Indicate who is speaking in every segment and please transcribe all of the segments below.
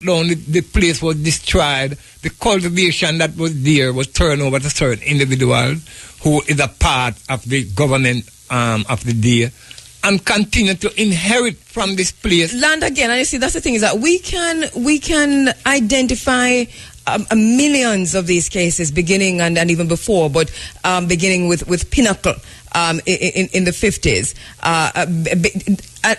Speaker 1: down, the place was destroyed. The cultivation that was there was turned over to certain individuals who is a part of the government of the day, and continue to inherit from this place
Speaker 2: land again. And you see, that's the thing, is that we can identify millions of these cases beginning and even before, but beginning with Pinnacle in the 50s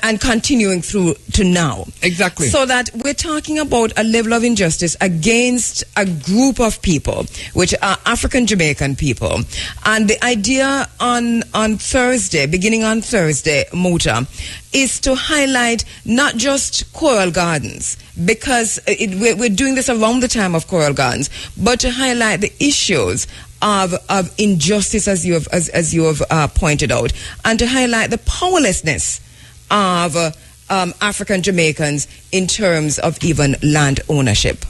Speaker 2: and continuing through to now.
Speaker 1: Exactly.
Speaker 2: So that we're talking about a level of injustice against a group of people, which are African Jamaican people. And the idea on Thursday, beginning on Thursday, Muta, is to highlight not just Coral Gardens, because we're doing this around the time of Coral Gardens, but to highlight the issues of injustice, as you have pointed out, and to highlight the powerlessness of African Jamaicans in terms of even land ownership.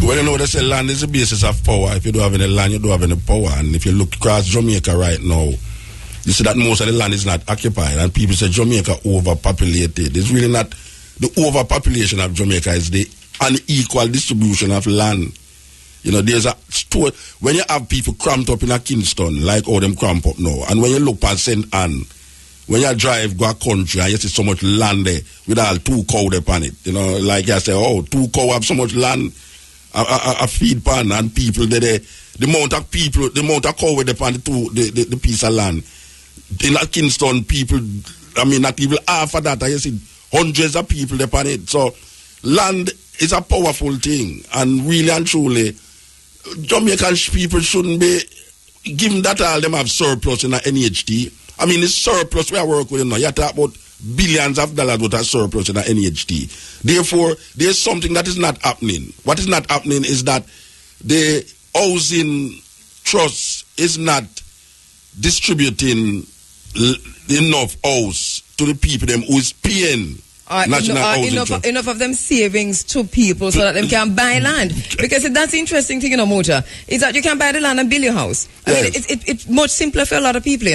Speaker 3: Well, you know, they say land is the basis of power. If you don't have any land, you don't have any power. And if you look across Jamaica right now, you see that most of the land is not occupied, and people say Jamaica overpopulated. It's really not the overpopulation of Jamaica, it's the unequal distribution of land. You know, there's a store, when you have people cramped up in a Kingston, like all them cramped up now, and when you look at St. Anne, when you drive, go a country, and you see so much land there, with all 2 cows upon it, you know, like I say, 2 cows have so much land, a feed pan, and people, the amount of people, the amount of cow with upon the piece of land. In a Kingston, people, I mean, not even half of that, I see hundreds of people upon it. So, land is a powerful thing, and really and truly, Jamaican people shouldn't be given that all them have surplus in a NHT. I mean, it's surplus we are working with now. You talk about billions of dollars worth of surplus in a NHT. Therefore, there's something that is not happening. What is not happening is that the housing trust is not distributing enough house to the people them who is paying
Speaker 2: enough of them savings to people so that they can buy land. Because that's the interesting thing, Mota, is that you can buy the land and build your house. I mean, it's much simpler for a lot of people,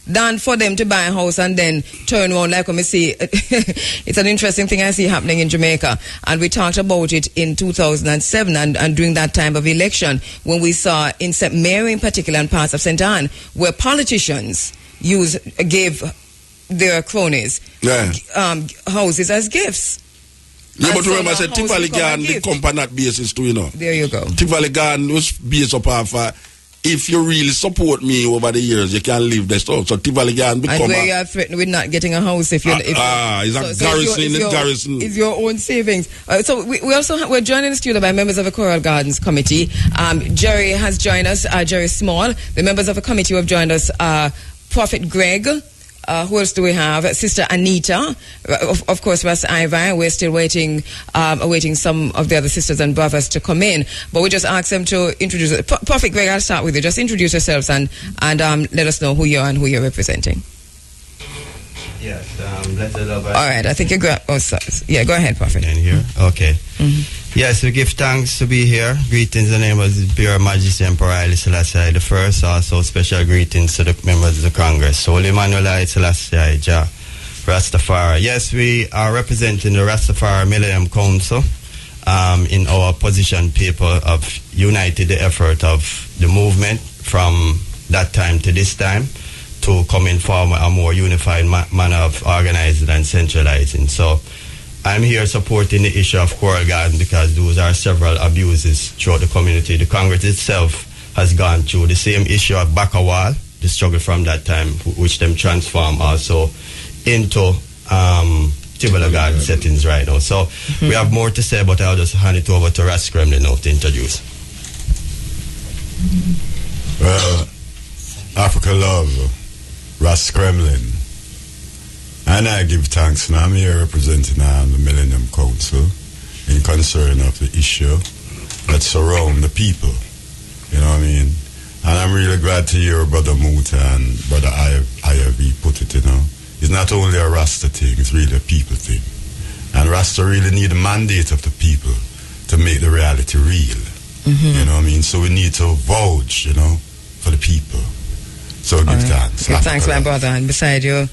Speaker 2: than for them to buy a house and then turn around, like when we see. It's an interesting thing I see happening in Jamaica. And we talked about it in 2007 and during that time of election, when we saw in St. Mary in particular and parts of St. Anne, where politicians gave their cronies houses as gifts.
Speaker 3: Yeah, but remember, I said Tivoli Garden, the company not basis too,
Speaker 2: There you go.
Speaker 3: Tivoli Garden was based upon if you really support me over the years, you can leave the store. So Tivoli Garden become.
Speaker 2: And where you are threatened with not getting a house if you're.
Speaker 3: It's a garrison.
Speaker 2: It's your own savings. So we also we're joined in the studio by members of the Coral Gardens Committee. Jerry has joined us. Jerry Small. The members of the committee who have joined us are Prophet Greg. Who else do we have? Sister Anita, of course, Rasta Ivan. We're still awaiting some of the other sisters and brothers to come in. But we just ask them to introduce. Prophet Greg, I'll start with you. Just introduce yourselves and let us know who you are and who you're representing.
Speaker 4: Yes, blessed love.
Speaker 2: All right, I think you're yeah, go ahead, Prophet.
Speaker 4: In here, okay. Yes, we give thanks to be here. Greetings in the name of His Pure Majesty Emperor Haile Selassie the First. Also, special greetings to the members of the Congress. Holy Emmanuel Haile Selassie Jah Rastafari. Yes, we are representing the Rastafari Millennium Council in our position paper of united the effort of the movement from that time to this time to come in form a more unified manner of organizing and centralizing. So I'm here supporting the issue of Coral Garden because those are several abuses throughout the community. The Congress itself has gone through the same issue of Bakawal, the struggle from that time, which them transform also into Tivoli Garden settings right now. So we have more to say, but I'll just hand it over to Ras Kremlin now to introduce.
Speaker 5: Well, Africa love, Ras Kremlin. And I give thanks, and I'm here representing the Millennium Council in concern of the issue that surround the people. You know what I mean? And I'm really glad to hear Brother Muta and Brother IFV put it, It's not only a Rasta thing, it's really a people thing. And Rasta really need a mandate of the people to make the reality real. You know what I mean? So we need to vouch, for the people. So give thanks.
Speaker 2: Give thanks, my brother. And beside you,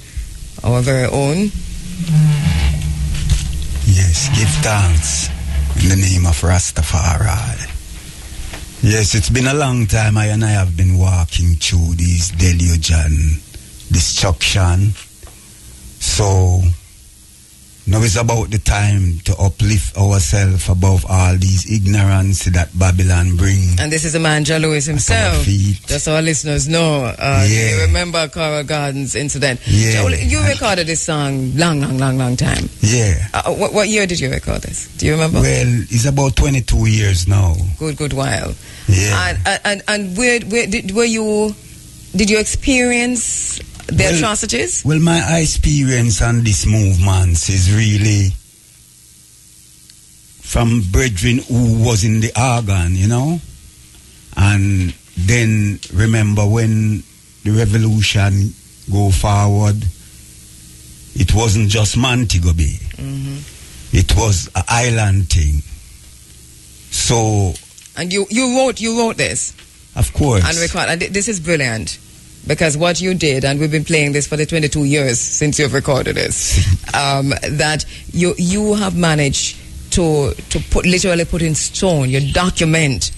Speaker 2: our very own.
Speaker 6: Yeah. Yes, give thanks in the name of Rastafari. Yes, it's been a long time I have been walking through this deluge and destruction. So now it's about the time to uplift ourselves above all these ignorance that Babylon bring.
Speaker 2: And this is the man, Jah Lewis himself. Just so our listeners know. You remember Coral Gardens incident.
Speaker 6: Yeah.
Speaker 2: You recorded this song long time.
Speaker 6: Yeah.
Speaker 2: What year did you record this? Do you remember?
Speaker 6: Well, it's about 22 years now.
Speaker 2: Good while.
Speaker 6: Yeah.
Speaker 2: And where did you experience the atrocities?
Speaker 6: Well, my experience on this movement is really from brethren who was in the organ, you know. And then remember when the revolution go forward, it wasn't just Montego Bay. Mm-hmm. It was an island thing. So.
Speaker 2: And you wrote this?
Speaker 6: Of course.
Speaker 2: And record. And this is brilliant. Because what you did, and we've been playing this for the 22 years since you've recorded this, that you have managed to literally put in stone, you document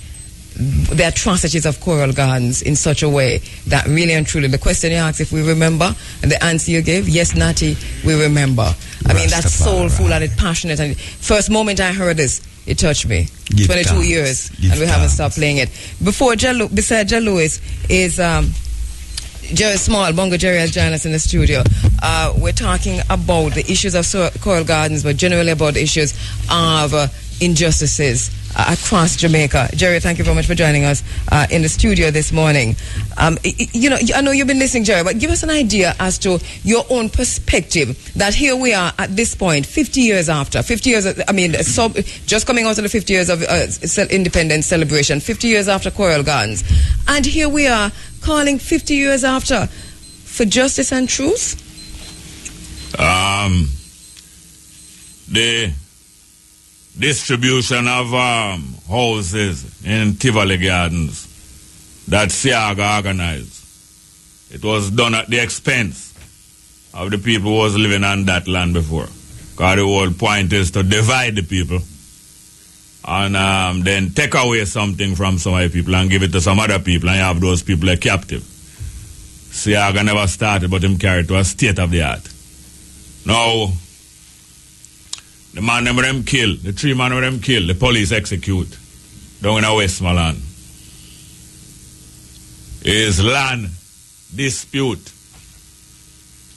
Speaker 2: the atrocities of Coral Gardens in such a way that really and truly, the question you asked if we remember, and the answer you gave, yes, Natty, we remember. I mean, that's soulful and it's passionate. And first moment I heard this, it touched me. 22 years, and we haven't stopped playing it. Beside Jah Lewis is Jerry Small, Bongo Jerry has joined us in the studio. We're talking about the issues of Coral Gardens, but generally about the issues of injustices across Jamaica. Jerry, thank you very much for joining us in the studio this morning. I know you've been listening, Jerry, but give us an idea as to your own perspective that here we are at this point, 50 years after, just coming out of the 50 years of independence celebration, 50 years after Coral Gardens, and here we are calling 50 years after for justice and truth?
Speaker 7: The distribution of houses in Tivoli Gardens that Siaga organized, it was done at the expense of the people who was living on that land before. Because the whole point is to divide the people and then take away something from some other people and give it to some other people, and you have those people a captive. Siaga never started, but him carried to a state of the art. Now, the man them kill, the 3 men them kill, the police execute down in Westmoreland is land dispute.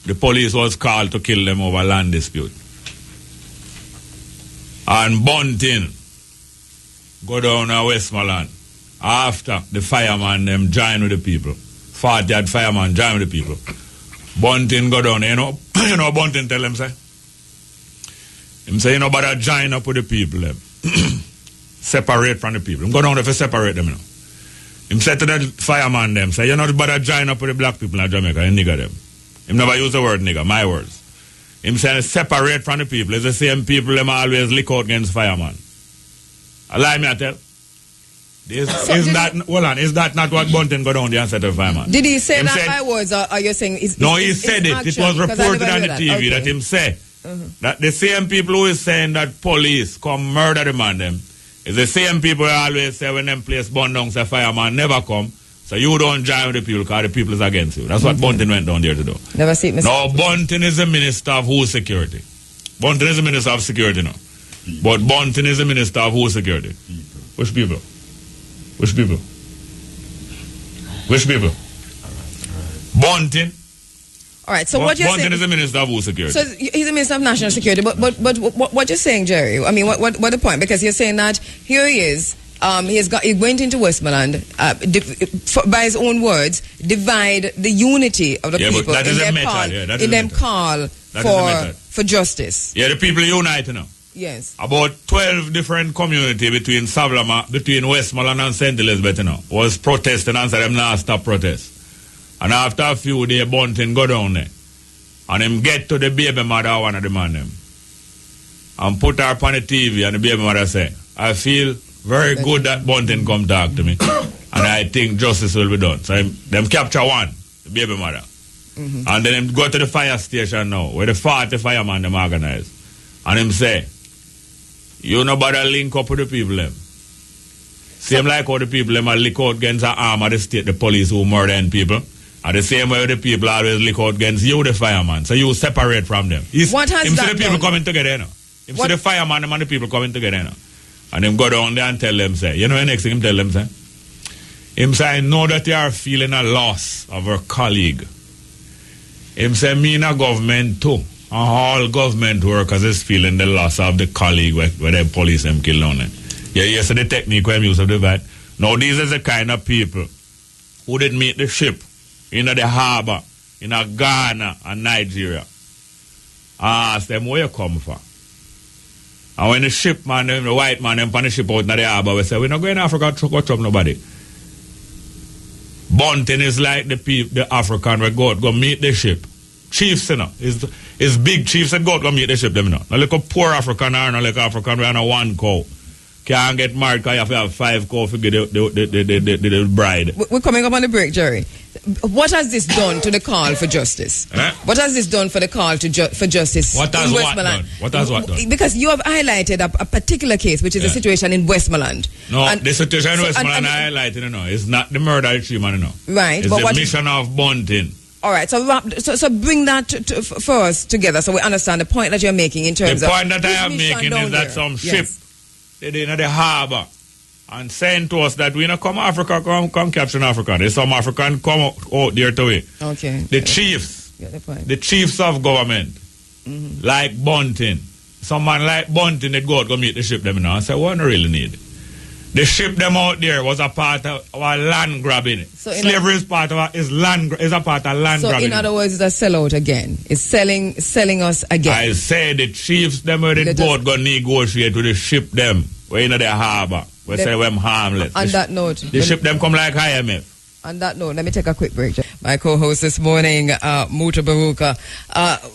Speaker 7: The police was called to kill them over land dispute. And Bunting go down to Westmoreland after the fireman them join with the people. 40 fireman join with the people. Bunting go down, you know Bunting tell them say? Him say, better join up with the people them. Separate from the people. Him go down there to separate them, you know. Him said to the fireman them, say, better join up with the black people in Jamaica and nigger them. Him never use the word nigger, my words. Him say, separate from the people. It's the same people them always lick out against fireman. I lie me I tell. Is that not what Bunting go down there and said to the fireman?
Speaker 2: Did he say that by words, or are you saying...
Speaker 7: No, he said it. It was reported on the TV that him say. That the same people who is saying that police come murder the man them is the same people who always say when them place burn down, say fireman never come, so you don't join with the people because the people is against you. That's what Bunting went down there to do.
Speaker 2: Never see it, Mr.
Speaker 7: No, Bunting is the minister of whose security? Bunting is the minister of security now. But Bunting is the minister of whose security? Which people? Which people? Which people? Bunting.
Speaker 2: All right, so what you're saying...
Speaker 7: Bunting is the minister of whose security?
Speaker 2: So he's the minister of national security, but what you're saying, Jerry, I mean, what the point? Because you're saying that here he is, he went into Westmoreland, by his own words, divide the unity of the people
Speaker 7: but that is a method.
Speaker 2: In them call for justice.
Speaker 7: Yeah, the people unite now.
Speaker 2: Yes.
Speaker 7: About 12 different communities between Savlama, between Westmoreland and St. Elizabeth, was protesting and said them not stop protest. And after a few days, Bunting go down there. And him get to the baby mother, one of the man them. And put her upon the TV, and the baby mother say, I feel very good that Bunting come talk to me. And I think justice will be done. So them capture one, the baby mother. Mm-hmm. And then him go to the fire station now, where the 40 fireman them organize. And him say, You nobody link up with the people them. Same like how the people them are lick out against the arm of the state, the police who murdering people. And the same way the people always lick out against you, the fireman. So you separate from them.
Speaker 2: What has
Speaker 7: him
Speaker 2: that
Speaker 7: see the people
Speaker 2: done?
Speaker 7: coming together, you know. Him see the fireman and the people coming together, you know. And him go down there and tell them, say, you know the next thing him tell them, say? Him say, I know that you are feeling a loss of our colleague. Him say, me in a government too. And all government workers is feeling the loss of the colleague where the police them kill on them. Yeah, yes, so the technique we use of the VAT. Now, these are the kind of people who did meet the ship in the harbor, in Ghana and Nigeria. Ask them where you come from. And when the ship man, the white man, them on the ship out in the harbor, we say, we're not going to Africa to go trouble nobody. Bunting is like the African where God go meet the ship. Chiefs, you know, is big chiefs that God go meet the ship, them, you know. Not like a poor African or not like African where on one cow. Can't get married because you have to have 5 cows to get the bride.
Speaker 2: We're coming up on the break, Jerry. What has this done to the call for justice? What has this done for the call for justice?
Speaker 7: What has what done? What has what done?
Speaker 2: Because you have highlighted a particular case, which is a situation in Westmoreland.
Speaker 7: No, the situation in Westmoreland I highlighted, you know, it's not the murder of the man, you know.
Speaker 2: Right.
Speaker 7: It's the mission of Bunting.
Speaker 2: All right, so bring that for us together so we understand the point that you're making in terms of...
Speaker 7: The point that I am making is that some ship, they're in the harbor and saying to us that we not come Africa, come capture Africa. There's some African come out there to it.
Speaker 2: Okay.
Speaker 7: The chiefs, the chiefs of government, like Bunting. Some man like Bunting, they go meet the ship them now and say, what do you really need? The ship them out there was a part of our land grabbing. So slavery is a part of land grabbing.
Speaker 2: So in other words, it's a sellout again. It's selling us again.
Speaker 7: I say the chiefs them where they go negotiate with the ship them. We're in the harbor. We say we're harmless.
Speaker 2: On that note,
Speaker 7: the ship them come like IMF.
Speaker 2: On that note, let me take a quick break. My co-host this morning, Muta Baruka.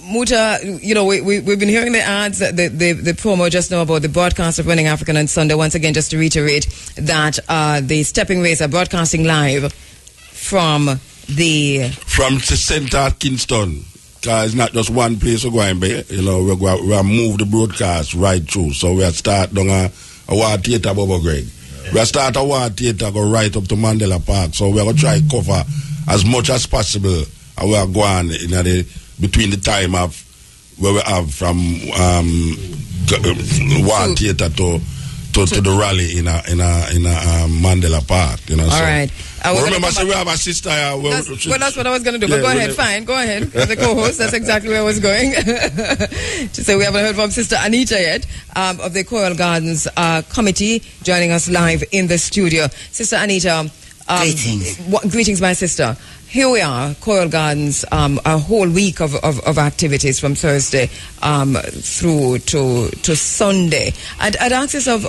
Speaker 2: Muta, you know, we've been hearing the ads, the promo just now about the broadcast of Running African on Sunday. Once again, just to reiterate that the Stepping Race are broadcasting live from
Speaker 3: St. Kingston. Because it's not just one place we're going, but, you know, we're move the broadcast right through. So we'll start down a war theater, Bobo Greg. We'll start a war theater, go right up to Mandela Park. So we're going to try to cover as much as possible. And we're going between the time of where we have from war theater to the rally in a Mandela Park. You know.
Speaker 2: All right.
Speaker 3: Remember, so we have a sister.
Speaker 2: That's what I was going to do. But go ahead, fine. Go ahead. As a co-host, that's exactly where I was going. To say we haven't heard from Sister Anita yet of the Coral Gardens Committee, joining us live in the studio. Sister Anita.
Speaker 8: Greetings.
Speaker 2: Greetings, my sister. Here we are, Coral Gardens, a whole week of activities from Thursday through to Sunday. I'd ask this of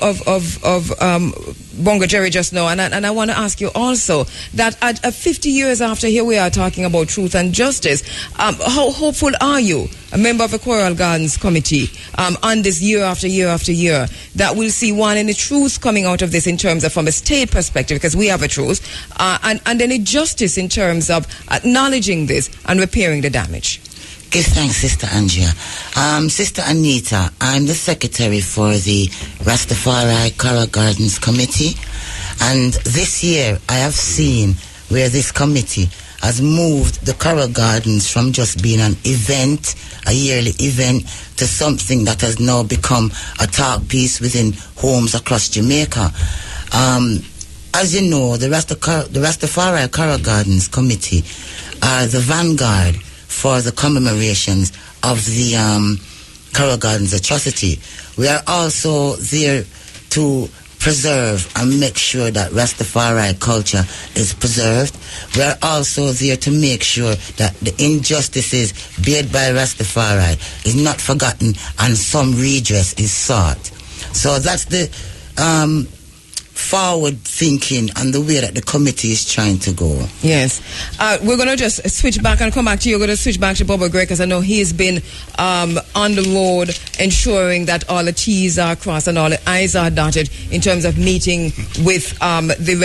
Speaker 2: Bongo Jerry just now, and I want to ask you also that at 50 years after, here we are talking about truth and justice. How hopeful are you, a member of the Coral Gardens Committee, on this year after year after year, that we'll see any truth coming out of this in terms of from a state perspective, because we have a truth, and any justice in terms of acknowledging this and repairing the damage?
Speaker 8: Give thanks, Sister Andrea. Sister Anita, I'm the secretary for the Rastafari Coral Gardens Committee, and this year I have seen where this committee has moved the Coral Gardens from just being an event, a yearly event, to something that has now become a talk piece within homes across Jamaica. As you know, the Rastafari Coral Gardens Committee are the vanguard for the commemorations of the Coral Gardens atrocity. We are also there to preserve and make sure that Rastafari culture is preserved. We are also there to make sure that the injustices beard by Rastafari is not forgotten and some redress is sought. So that's the forward thinking and the way that the committee is trying to go.
Speaker 2: Yes. We're going to just switch back and come back to you. We're going to switch back to Bobo Gray, because I know he's been on the road ensuring that all the T's are crossed and all the I's are dotted in terms of meeting with the